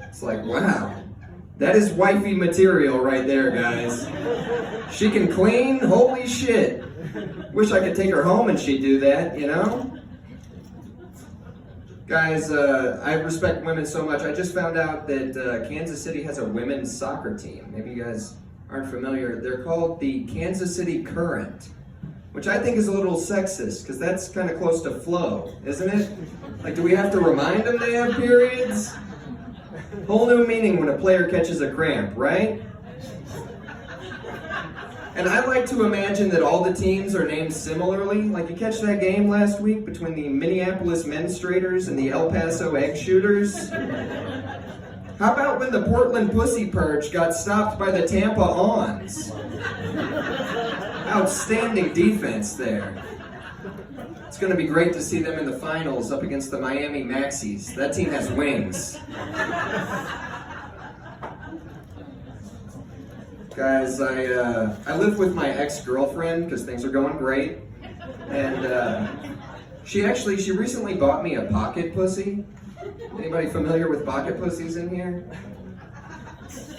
It's like, wow, that is wifey material right there, guys. She can clean, holy shit. Wish I could take her home and she'd do that, you know? Guys, I respect women so much. I just found out that Kansas City has a women's soccer team. Maybe you guys aren't familiar. They're called the Kansas City Current, which I think is a little sexist, because that's kind of close to flow, isn't it? Like, do we have to remind them they have periods? Whole new meaning when a player catches a cramp, right? And I like to imagine that all the teams are named similarly. Like, you catch that game last week between the Minneapolis Menstruators and the El Paso Egg Shooters? How about when the Portland Pussy Purge got stopped by the Tampa Ons? Outstanding defense there. It's going to be great to see them in the finals up against the Miami Maxis. That team has wings. Guys, I live with my ex-girlfriend because things are going great. And she recently bought me a pocket pussy. Anybody familiar with pocket pussies in here?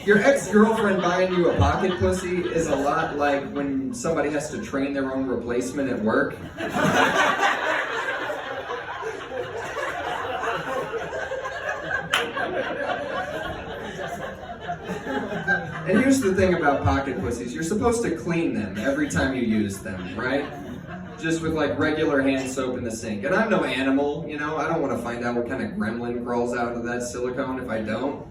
Your ex-girlfriend buying you a pocket pussy is a lot like when somebody has to train their own replacement at work. And here's the thing about pocket pussies. You're supposed to clean them every time you use them, right? Just with like regular hand soap in the sink. And I'm no animal, you know? I don't want to find out what kind of gremlin crawls out of that silicone if I don't.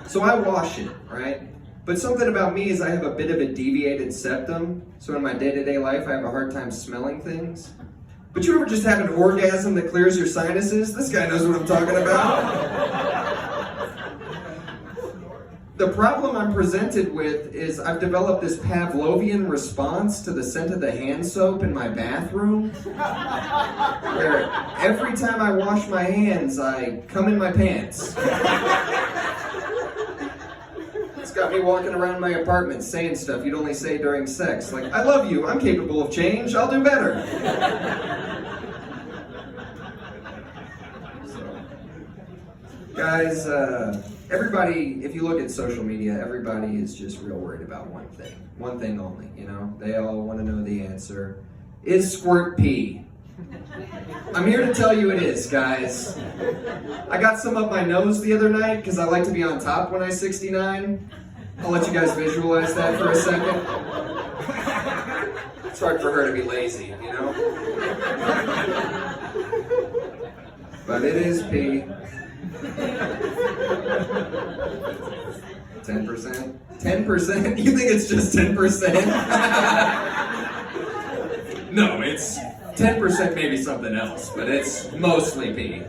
So I wash it, right? But something about me is I have a bit of a deviated septum. So in my day-to-day life, I have a hard time smelling things. But you ever just have an orgasm that clears your sinuses? This guy knows what I'm talking about. The problem I'm presented with is I've developed this Pavlovian response to the scent of the hand soap in my bathroom, where every time I wash my hands, I come in my pants. It's got me walking around my apartment saying stuff you'd only say during sex, like, I love you, I'm capable of change, I'll do better. Guys, everybody, if you look at social media, everybody is just real worried about one thing only, you know? They all want to know the answer. Is squirt pee? I'm here to tell you it is, guys. I got some up my nose the other night because I like to be on top when I'm 69. I'll let you guys visualize that for a second. It's hard for her to be lazy, you know? But it is pee. 10%? 10%? You think it's just 10%? No, it's 10% maybe something else, but it's mostly pee.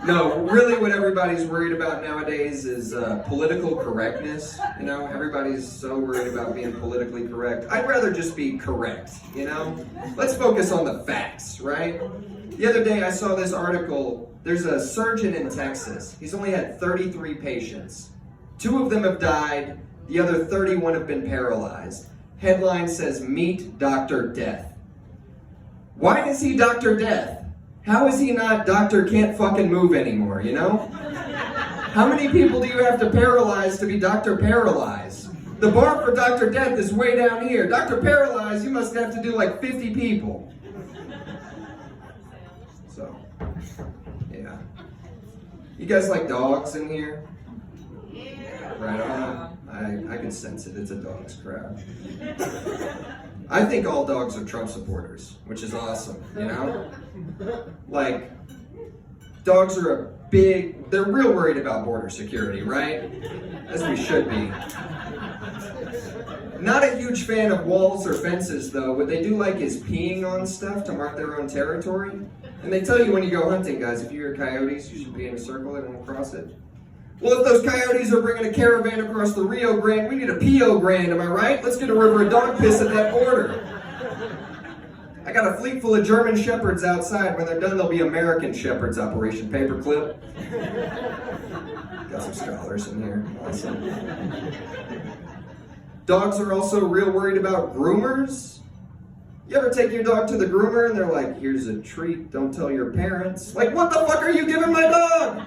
No, really what everybody's worried about nowadays is political correctness. You know, everybody's so worried about being politically correct. I'd rather just be correct, you know? Let's focus on the facts, right? The other day I saw this article. There's a surgeon in Texas. He's only had 33 patients. 2 of them have died. The other 31 have been paralyzed. Headline says, "Meet Dr. Death." Why is he Dr. Death? How is he not Dr. Can't fucking move anymore, you know? How many people do you have to paralyze to be Dr. Paralyze? The bar for Dr. Death is way down here. Dr. Paralyze, you must have to do like 50 people. So, yeah. You guys like dogs in here? Yeah. Right on. I can sense it. It's a dog's crowd. I think all dogs are Trump supporters, which is awesome, you know? Like, dogs are they're real worried about border security, right? As we should be. Not a huge fan of walls or fences, though. What they do like is peeing on stuff to mark their own territory. And they tell you when you go hunting, guys, if you hear coyotes, you should be in a circle, they won't cross it. Well, if those coyotes are bringing a caravan across the Rio Grande, we need a P.O. Grande, am I right? Let's get a river of dog piss at that border. I got a fleet full of German Shepherds outside. When they're done, they'll be American Shepherds, Operation Paperclip. Got some scholars in here. Awesome. Dogs are also real worried about groomers. You ever take your dog to the groomer and they're like, "Here's a treat, don't tell your parents." Like, what the fuck are you giving my dog?